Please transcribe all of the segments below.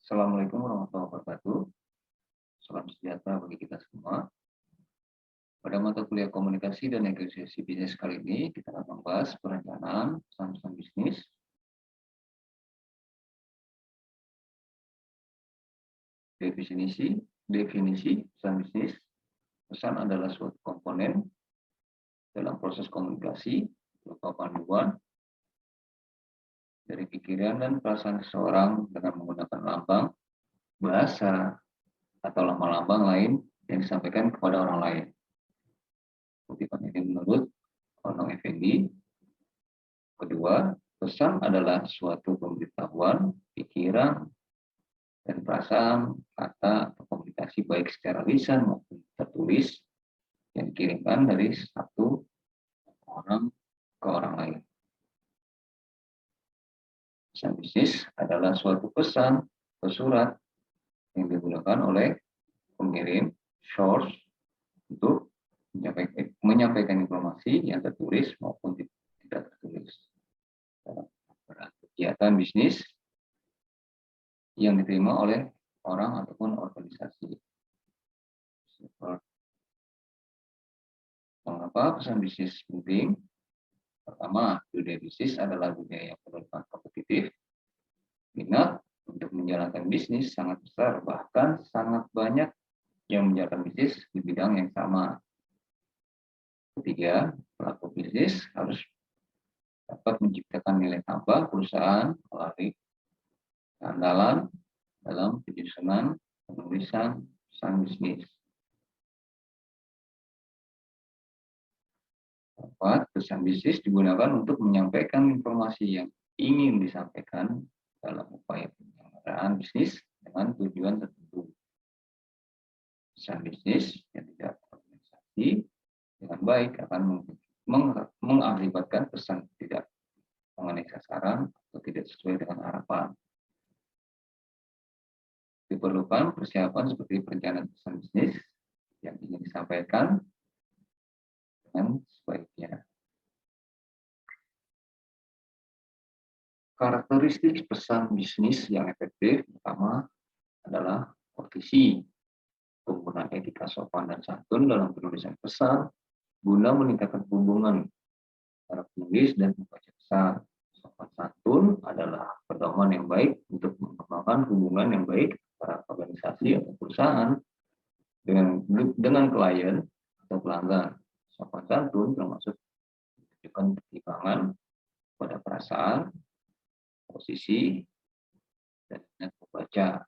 Assalamualaikum warahmatullahi wabarakatuh. Salam sejahtera bagi kita semua. Pada mata kuliah komunikasi dan negosiasi bisnis kali ini, kita akan membahas perencanaan pesan-pesan bisnis, definisi pesan bisnis. Pesan adalah suatu komponen dalam proses komunikasi, berupa panduan dari pikiran dan perasaan seseorang dengan menggunakan lambang, bahasa, atau lambang-lambang lain yang disampaikan kepada orang lain. Kutipan ini menurut Ono Effendi. Kedua, pesan adalah suatu pemberitahuan, pikiran, dan perasaan, kata, atau komunikasi baik secara lisan maupun tertulis yang dikirimkan dari satu orang ke orang lain. Pesan bisnis adalah suatu pesan atau surat yang digunakan oleh pengirim source untuk menyampaikan informasi yang tertulis maupun tidak tertulis dalam kegiatan bisnis yang diterima oleh orang ataupun organisasi. Mengapa pesan bisnis penting? Pertama, budaya bisnis adalah budaya yang berlebihan kompetitif. Minat untuk menjalankan bisnis sangat besar, bahkan sangat banyak yang menjalankan bisnis di bidang yang sama. Ketiga, pelaku bisnis harus dapat menciptakan nilai tambah perusahaan melalui keandalan dalam penyusunan penulisan pesan bisnis. Keempat, pesan bisnis digunakan untuk menyampaikan informasi yang ingin disampaikan dalam upaya penyelenggaraan bisnis dengan tujuan tertentu. Pesan bisnis yang tidak terorganisasi dengan baik akan mengakibatkan pesan tidak mengenai sasaran atau tidak sesuai dengan harapan. Diperlukan persiapan seperti perencanaan pesan bisnis yang ingin disampaikan dengan sebaiknya. Karakteristik pesan bisnis yang efektif pertama adalah posisi, penggunaan etika sopan dan santun dalam penulisan pesan guna meningkatkan hubungan antara penulis dan pembaca pesan. Sopan santun adalah pedoman yang baik untuk mengembangkan hubungan yang baik antara organisasi atau perusahaan dengan klien atau pelanggan. Sopan santun termasuk menunjukkan pertimbangan pada perasaan, posisi, dan minat pembaca.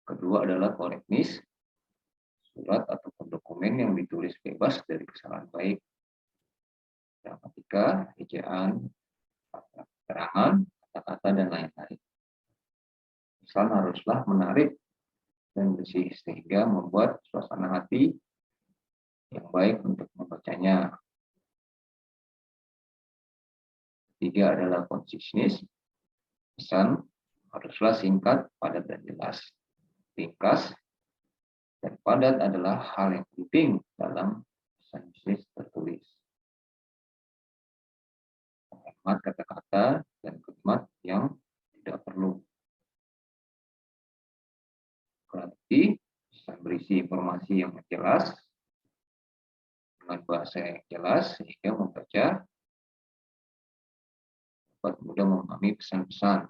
Kedua adalah koreknis, surat ataupun dokumen yang ditulis bebas dari kesalahan baik. Yang ketiga, ejaan, keterangan, kata-kata, dan lain-lain. Pesan haruslah menarik dan bersih sehingga membuat suasana hati yang baik untuk membacanya. Ketiga adalah konsisten. Pesan haruslah singkat, padat, dan jelas. Ringkas dan padat adalah hal yang penting dalam pesan bisnis tertulis. Hemat kata-kata dan kalimat yang tidak perlu. Berarti pesan berisi informasi yang jelas dengan bahasa yang jelas sehingga membaca dapat mudah memahami pesan-pesan.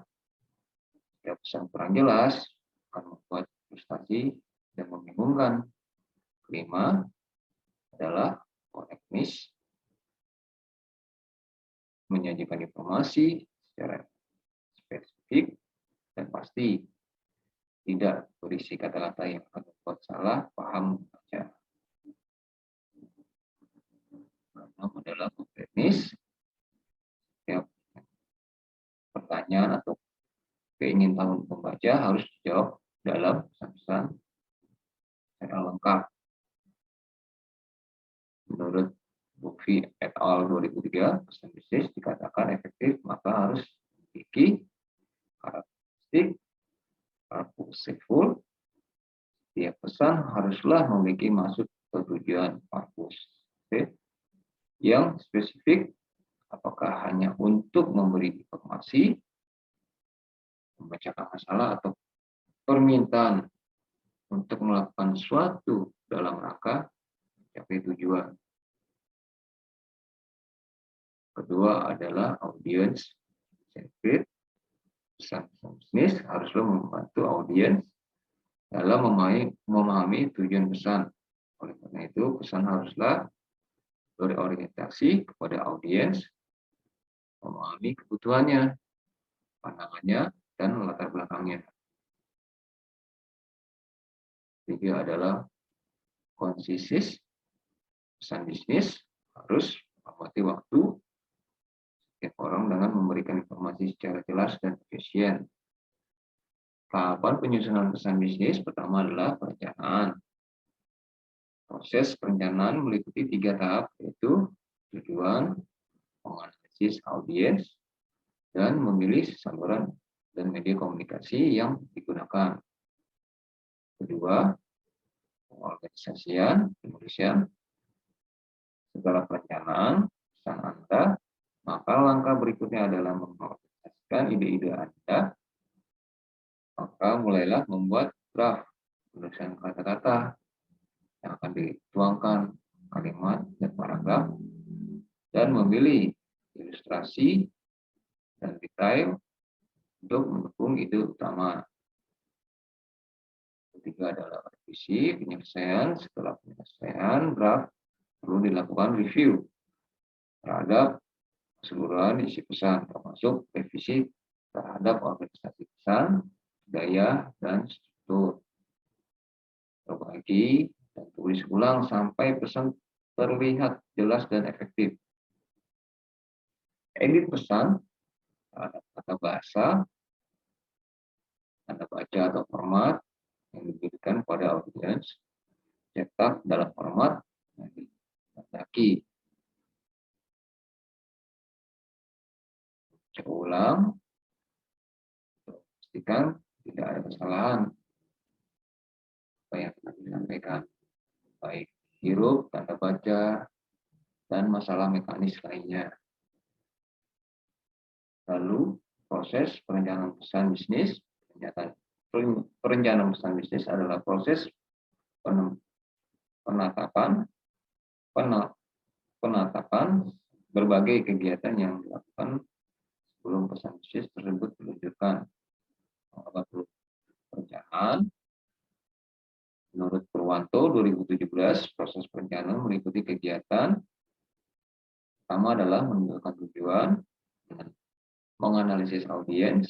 Jika pesan kurang jelas akan membuat frustasi dan membingungkan. Kelima adalah koreknis, menyajikan informasi secara spesifik dan pasti, tidak berisi kata-kata yang akan membuat salah paham membaca. Keenam adalah konkretnis. Setiap pertanyaan atau keingintahuan pembaca harus dijawab dalam pesan-pesan secara lengkap. Menurut Buffy et al. 2003, pesan bisnis dikatakan efektif maka harus memiliki karakteristik purposeful. Setiap pesan haruslah memiliki maksud atau tujuan purpose yang spesifik Apakah hanya untuk memberi informasi, memecahkan masalah, atau permintaan untuk melakukan sesuatu dalam rangka mencapai tujuan. Kedua adalah audience centered. Pesan bisnis haruslah membantu audiens dalam memahami tujuan pesan. Oleh karena itu, pesan haruslah berorientasi kepada audiens, memahami kebutuhannya, pandangannya, dan latar belakangnya. Tiga adalah konsisis. Pesan bisnis harus mengamati waktu setiap orang dengan memberikan informasi secara jelas dan efisien. Tahapan penyusunan pesan bisnis pertama adalah perencanaan. Proses perencanaan meliputi 3 tahap, yaitu tujuan, menganalisis audiens, dan memilih saluran dan media komunikasi yang digunakan. Kedua, pengorganisasian, penulisan segala perencanaan pesan Anda, maka langkah berikutnya adalah mengorganisasikan ide-ide Anda. Maka mulailah membuat draft penulisan kata-kata yang akan dituangkan kalimat dan paragraf, dan memilih ilustrasi dan detail untuk mendukung ide utama. Ketiga adalah revisi penyelesaian. Setelah penyelesaian draft, perlu dilakukan review terhadap keseluruhan isi pesan, termasuk revisi terhadap organisasi pesan, gaya, dan struktur. Berbagi dan tulis ulang sampai pesan terlihat jelas dan efektif. Edit pesan terhadap kata bahasa, tanda baca atau format yang diberikan pada audiens, cetak dalam format yang dikehendaki. Cek ulang, pastikan tidak ada kesalahan apa yang akan disampaikan, baik huruf, tanda baca, dan masalah mekanis lainnya. Lalu proses perencanaan pesan bisnis. Perencanaan pesan bisnis adalah proses penatapan berbagai kegiatan yang dilakukan sebelum pesan bisnis tersebut diluncurkan. Perencanaan menurut Purwanto 2017, proses perencanaan meliputi kegiatan pertama adalah menentukan tujuan, menganalisis audiens,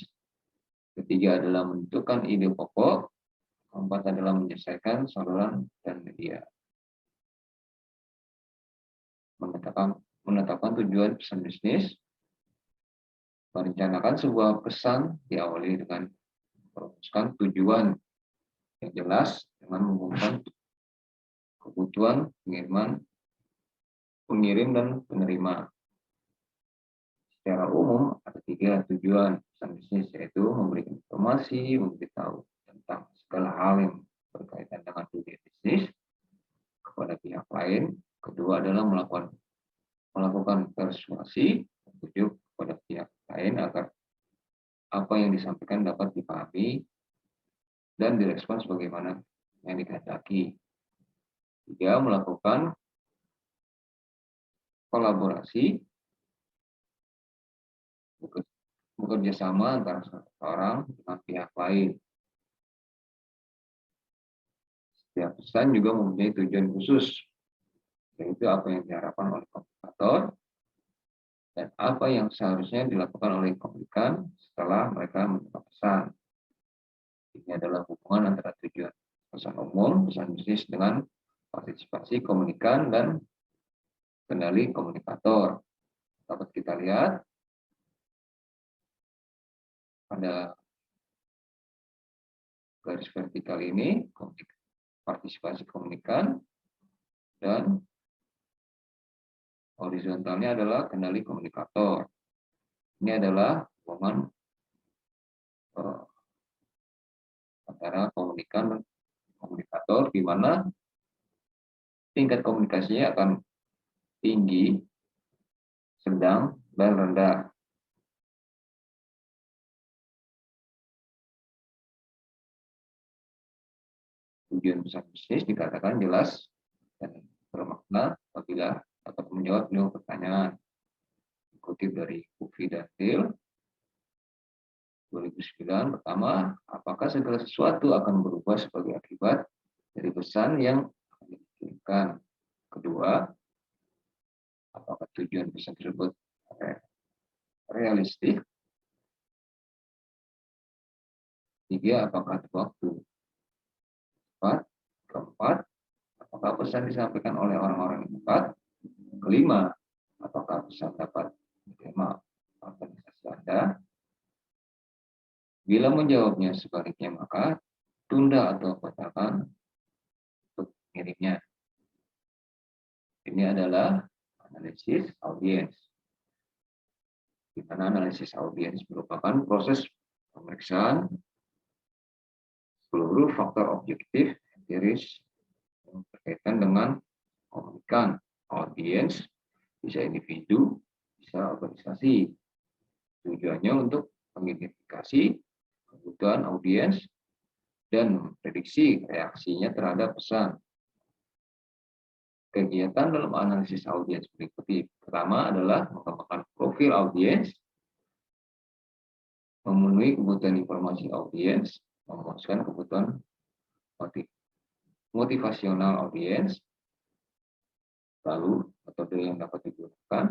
ketiga adalah menentukan ide pokok, keempat adalah menyelesaikan saluran dan media. Menetapkan tujuan pesan bisnis. Merencanakan sebuah pesan diawali dengan merumuskan tujuan yang jelas dengan mengumumkan kebutuhan pengirim dan penerima. Secara umum ada 3 tujuan pesan bisnis, yaitu memberikan informasi, memberitahu tentang segala hal yang berkaitan dengan dunia bisnis kepada pihak lain. Kedua adalah melakukan persuasi, membujuk kepada pihak lain agar apa yang disampaikan dapat dipahami dan direspon sebagaimana yang dikehendaki. Tiga, melakukan kolaborasi, bekerja sama antara seseorang dengan pihak lain. Setiap pesan juga mempunyai tujuan khusus, yaitu apa yang diharapkan oleh komunikator dan apa yang seharusnya dilakukan oleh komunikan setelah mereka menerima pesan. Ini adalah hubungan antara tujuan pesan umum, pesan bisnis dengan partisipasi komunikan dan kendali komunikator. Dapat kita lihat pada garis vertikal ini, partisipasi komunikan, dan horizontalnya adalah kendali komunikator. Ini adalah hubungan antara komunikan dan komunikator, di mana tingkat komunikasinya akan tinggi, sedang, dan rendah. Tujuan pesan bisnis dikatakan jelas dan bermakna apabila dapat menjawab 5 pertanyaan. Dikutip dari Buffy dan Hill 2009, pertama, apakah segala sesuatu akan berubah sebagai akibat dari pesan yang akan dikirimkan? Kedua, apakah tujuan pesan tersebut realistik? Tiga, apakah waktu? Keempat, apakah pesan disampaikan oleh orang-orang yang tepat? Kelima, apakah pesan dapat diterima organisasi Anda? Bila menjawabnya sebaliknya, maka tunda atau batalkan untuk mengirimnya. Ini adalah analisis audiens. Di mana analisis audiens merupakan proses pemeriksaan seluruh faktor objektif empiris yang berkaitan dengan komunikan audiens, bisa individu, bisa organisasi. Tujuannya untuk mengidentifikasi kebutuhan audiens dan memprediksi reaksinya terhadap pesan. Kegiatan dalam analisis audiens berikut. Pertama adalah mengembangkan profil audiens, memenuhi kebutuhan informasi audiens, memuaskan kebutuhan motivasional audiens. Lalu metode yang dapat digunakan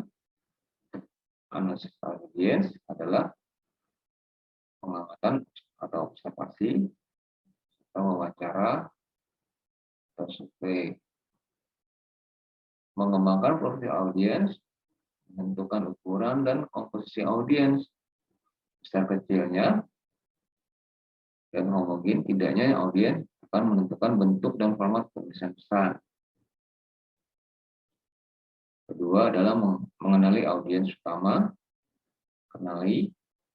analisis audiens adalah pengamatan atau observasi, atau wawancara, atau survei. Mengembangkan profil audiens, menentukan ukuran dan komposisi audiens, besar kecilnya, dan homogen tidaknya audiens akan menentukan bentuk dan format penulisan pesan. Kedua adalah mengenali audiens utama, kenali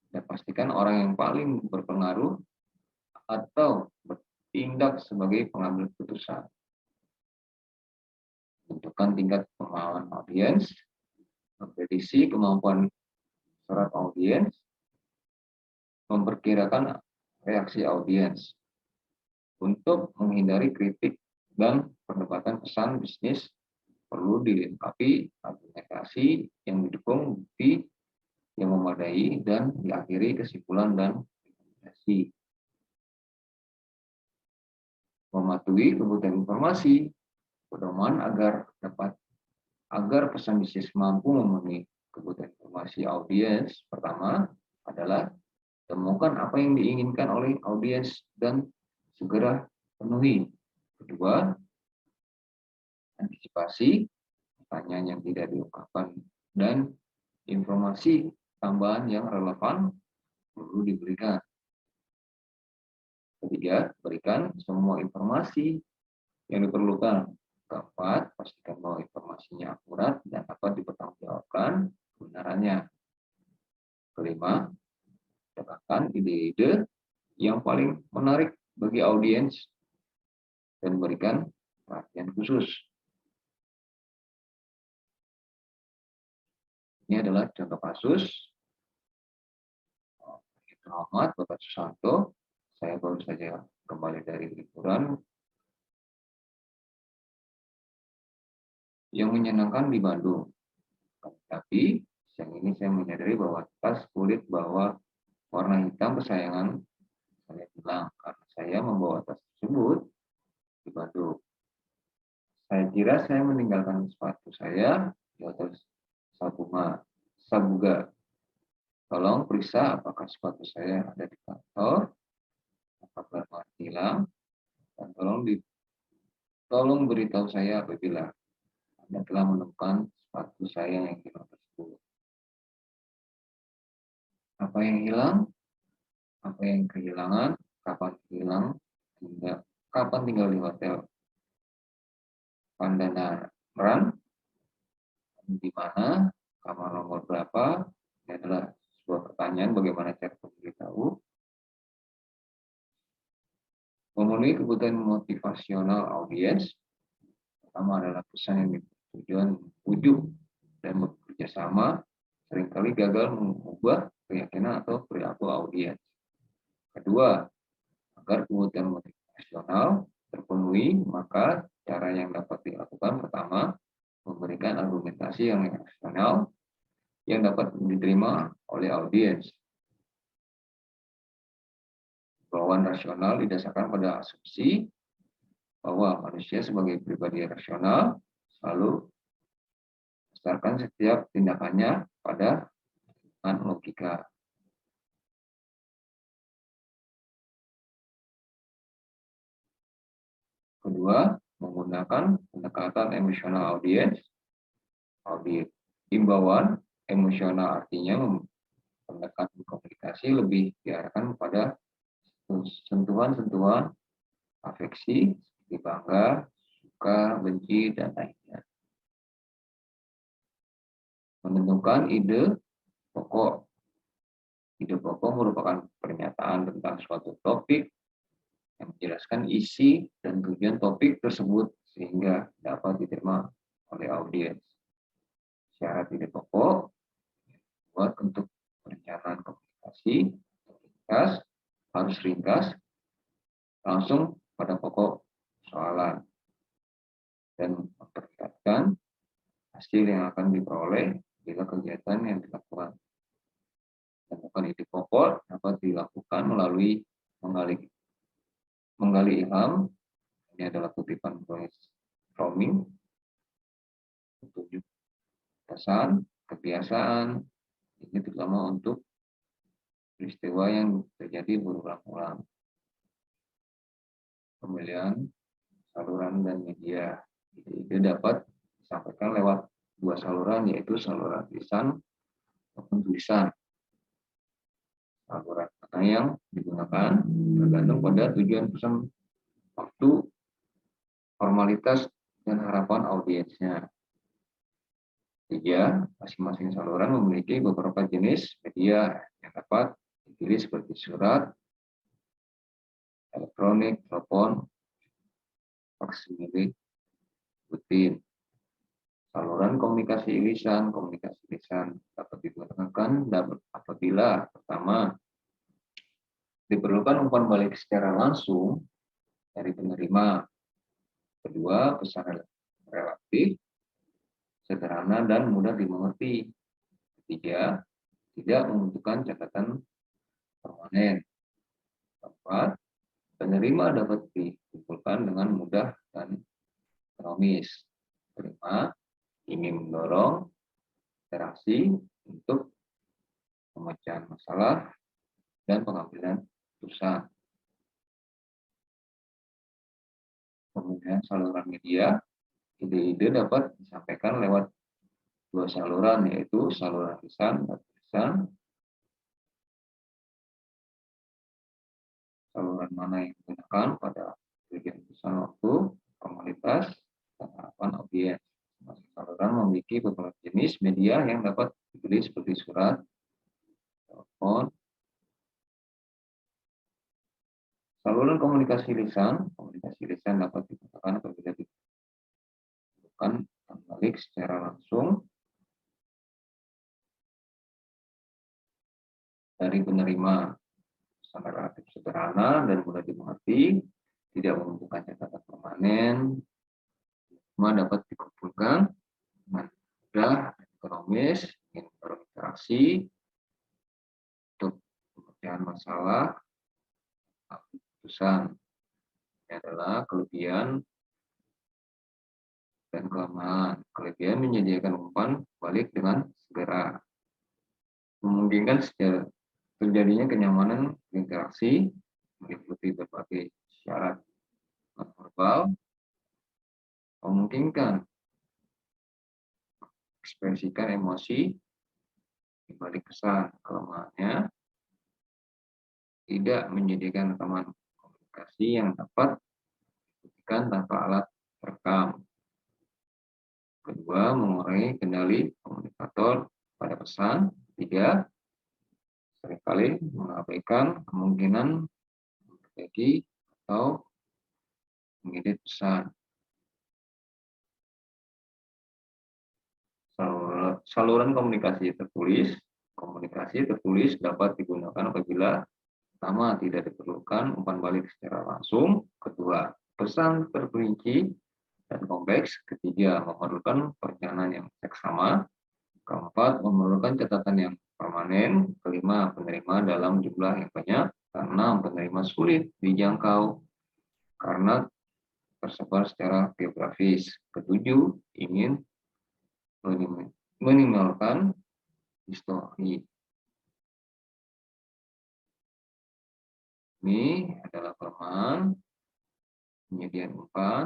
dan pastikan orang yang paling berpengaruh atau bertindak sebagai pengambil keputusan. Tentukan tingkat pemahaman audiens, memprediksi kemampuan serap audiens, memperkirakan reaksi audiens. Untuk menghindari kritik dan perdebatan pesan bisnis, perlu dilengkapi argumentasi yang didukung bukti yang memadai dan diakhiri kesimpulan dan rekomendasi. Mematuhi kebutuhan informasi, pedoman agar pesan bisnis mampu memenuhi kebutuhan informasi audiens. Pertama adalah temukan apa yang diinginkan oleh audiens dan segera penuhi. Kedua, antisipasi pertanyaan yang tidak diungkapkan dan informasi tambahan yang relevan perlu diberikan. Ketiga, berikan semua informasi yang diperlukan. Keempat, pastikan bahwa informasinya akurat dan dapat dipertanggungjawabkan kebenarannya. Kelima, ciptakan ide-ide yang paling menarik bagi audiens dan berikan perhatian khusus. Ini adalah contoh kasus. Selamat Bapak Susanto, saya baru saja kembali dari liburan yang menyenangkan di Bandung. Tapi siang ini saya menyadari bahwa tas kulit bahwa warna hitam kesayangan saya hilang karena saya membawa tas tersebut di Bandung. Saya kira saya meninggalkan sepatu saya di hotel Sabuga. Tolong periksa apakah sepatu saya ada di kantor, apakah hilang, dan tolong beritahu saya apabila Anda telah menemukan sepatu saya yang hilang tersebut. Apa yang hilang? Apa yang kehilangan? Kapan hilang? Kapan tinggal di hotel Pandanaran? Di mana? Kamar nomor berapa? Ini adalah sebuah pertanyaan bagaimana cara memberitahu. Memenuhi kebutuhan motivasional audiens. Pertama adalah pesan yang bertujuan membujuk dan bekerja sama, sering seringkali gagal mengubah keyakinan atau perilaku audiens. Kedua, agar kebutuhan motivasional terpenuhi, maka cara yang dapat dilakukan pertama, memberikan argumentasi yang rasional yang dapat diterima oleh audiens. Bawaan rasional didasarkan pada asumsi bahwa manusia sebagai pribadi rasional selalu berdasarkan setiap tindakannya pada logika. Kedua, menggunakan pendekatan emosional audiens. Himbauan emosional artinya pendekatan komunikasi lebih diarahkan pada sentuhan-sentuhan afeksi seperti bangga, suka, benci, dan lainnya. Menentukan ide pokok. Ide pokok merupakan pernyataan tentang suatu topik yang menjelaskan isi dan tujuan topik tersebut sehingga dapat diterima oleh audiens. Syarat ide pokok buat untuk perencanaan komunikasi harus ringkas, langsung pada pokok soalan, dan memperlihatkan hasil yang akan diperoleh bila kegiatan yang dilakukan. Menemukan ide pokok dapat dilakukan melalui menggali ilham. Ini adalah kutipan brainstorming, petunjuk pesan, kebiasaan, ini terutama untuk peristiwa yang terjadi berulang-ulang. Pemilihan saluran dan media. Ide dapat disampaikan lewat dua saluran, yaitu saluran lisan maupun tulisan. Saluran mana yang digunakan tergantung pada tujuan pesan, waktu, formalitas, dan harapan audiensnya. Tiga, masing-masing saluran memiliki beberapa jenis media yang dapat dipilih seperti surat, elektronik, telepon, faksimile, rutin. Saluran komunikasi lisan dapat digunakan apabila pertama, diperlukan umpan balik secara langsung dari penerima. Kedua, pesan relatif, sederhana dan mudah dimengerti. Ketiga, tidak membutuhkan catatan permanen. Keempat, penerima dapat dikumpulkan dengan mudah dan ekonomis. Kelima, ingin mendorong interaksi untuk pemecahan masalah dan pengambilan keputusan. Kemudian saluran media, ide-ide dapat disampaikan lewat dua saluran, yaitu saluran lisan dan tulisan. Saluran mana yang digunakan pada tujuan pesan, waktu, formalitas, dan harapan audiens. Masing saluran memiliki beberapa jenis media yang dapat dipilih seperti surat, telepon. Saluran komunikasi lisan dapat digunakan apabila dibutuhkan balik secara langsung dari penerima. Sangat relatif sederhana dan mudah dimengerti, tidak membutuhkan catatan permanen, semua dapat dikumpulkan dengan mudah, ekonomis, ingin berinteraksi untuk pemecahan masalah, keputusan. Ini adalah kelebihan dan kelemahan. Kelebihan menyediakan umpan balik dengan segera, memungkinkan terjadinya kenyamanan interaksi, meliputi berbagai syarat verbal, memungkinkan ekspresikan emosi di balik pesan. Kelemahannya tidak menyediakan rekaman komunikasi yang dapat dibuktikan tanpa alat rekam. Kedua, mengurangi kendali komunikator pada pesan. Tiga, seringkali mengabaikan kemungkinan terjadi atau mengedit pesan. saluran komunikasi tertulis. Komunikasi tertulis dapat digunakan apabila pertama, tidak diperlukan umpan balik secara langsung. Kedua, pesan terperinci dan kompleks. Ketiga, memerlukan perencanaan yang seksama. Keempat, memerlukan catatan yang permanen. Kelima, penerima dalam jumlah yang banyak. Keenam, penerima sulit dijangkau karena tersebar secara geografis. Ketujuh, ingin minimalkan histori. Ini adalah kelemahan penyediaan umpan.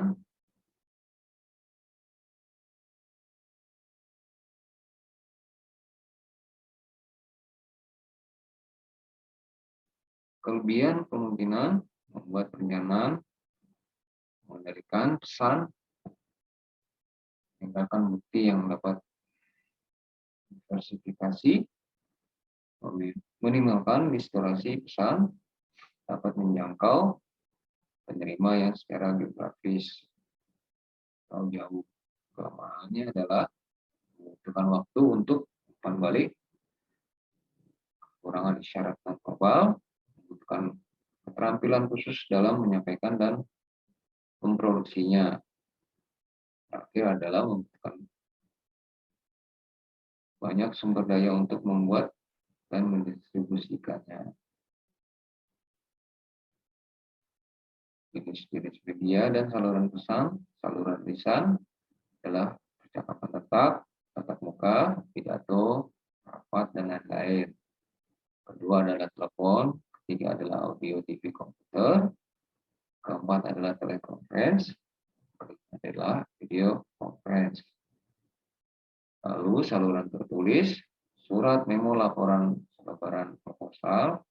Kelebihan kemungkinan membuat perencanaan, mengendalikan pesan, meninggalkan bukti yang dapat diversifikasi, minimalkan distorsi pesan, dapat menjangkau penerima yang secara geografis atau jauh. Kelemahannya adalah membutuhkan waktu untuk umpan balik, kekurangan isyarat nonverbal, membutuhkan keterampilan khusus dalam menyampaikan dan memproduksinya. Terakhir adalah membutuhkan banyak sumber daya untuk membuat dan mendistribusikannya. Jenis-jenis media dan saluran pesan. Saluran lisan adalah percakapan tetap, tatap muka, pidato, rapat, dan lain-lain. Kedua adalah telepon. Ketiga adalah audio, TV, komputer. Keempat adalah telekonferensi. Kelima adalah video conference. Lalu saluran tertulis, surat, memo, laporan, selebaran, proposal.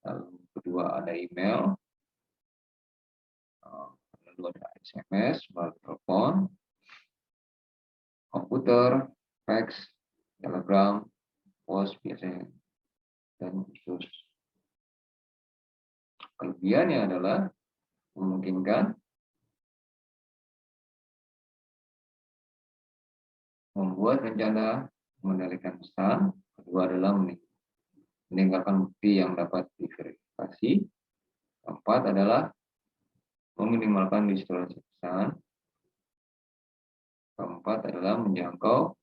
Lalu kedua ada email. Lalu ada SMS, melalui telepon, komputer, fax, telegram, pos biasanya, dan khusus. Kelebihannya adalah memungkinkan membuat rencana, mengendalikan pesan. Kedua adalah meninggalkan bukti yang dapat diverifikasi. Keempat adalah meminimalkan distorsi pesan. Keempat adalah menjangkau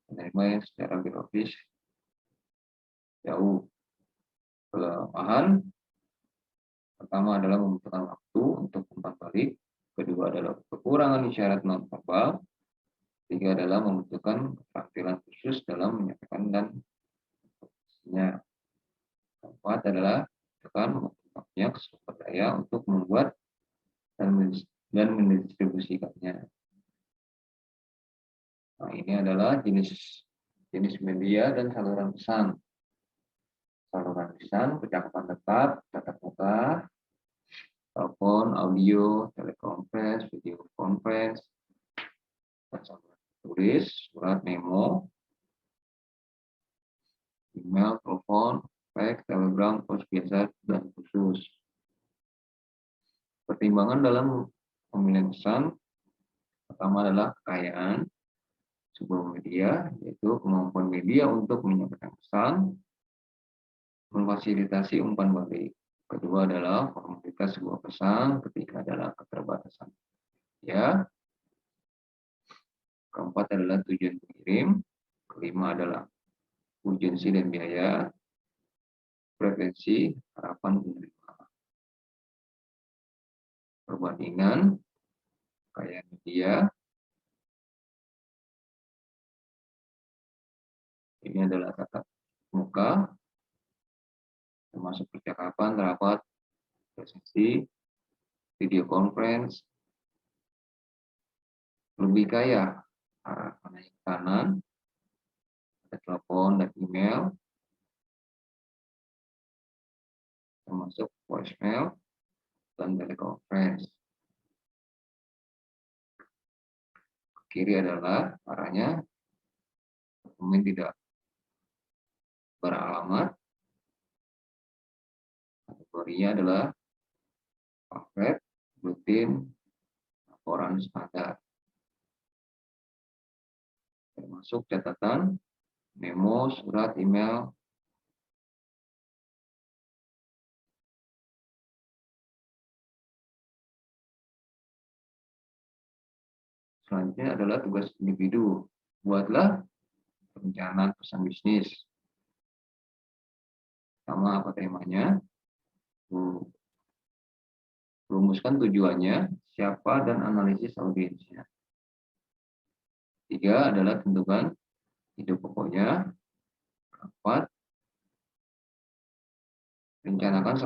penerima yang secara geografis jauh. Kelemahan pertama adalah membutuhkan waktu untuk umpan balik. Kedua adalah kekurangan isyarat nonverbal. Ketiga adalah membutuhkan keterampilan khusus dalam menyampaikan dan memproduksinya. Keempat adalah membutuhkan banyak sumber daya untuk membuat dan mendistribusikannya. Nah, ini adalah jenis media dan saluran pesan. Saluran lisan, percakapan tetap, tatap muka, telepon, audio, telekonferensi, video conference, saluran tulis, surat, memo, email, telepon, fax, telegram, pos biasa, dan khusus. Pertimbangan dalam pemilihan pesan pertama adalah kekayaan sebuah media, yaitu kemampuan media untuk menyampaikan pesan, memfasilitasi umpan balik. Kedua adalah formalitas sebuah pesan. Ketiga adalah keterbatasan ya. Keempat adalah tujuan pengirim. Kelima adalah urgensi dan biaya. Frekuensi harapan penerima. Perbandingan kekayaan media. Ini adalah tatap muka, termasuk percakapan, rapat, presentasi, video conference. Lebih kaya arah naik kanan, ada telepon dan email, termasuk voicemail dan teleconference. Kiri adalah arahnya dokumen tidak beralamat. Kategorinya adalah pamflet, rutin, laporan standar. termasuk catatan, memo, surat, email. Selanjutnya adalah tugas individu. Buatlah perencanaan pesan bisnis. Sama apa temanya, rumuskan tujuannya, siapa, dan analisis audiensnya. 3 adalah tentukan ide pokoknya. 4, rencanakan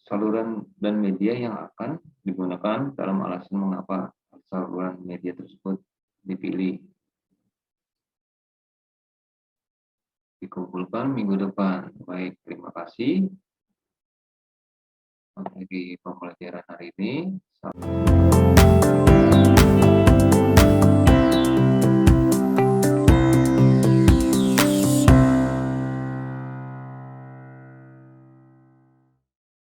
saluran dan media yang akan digunakan dalam alasan mengapa saluran media tersebut dipilih. Dikumpulkan minggu depan. Baik, terima kasih materi pembelajaran hari ini.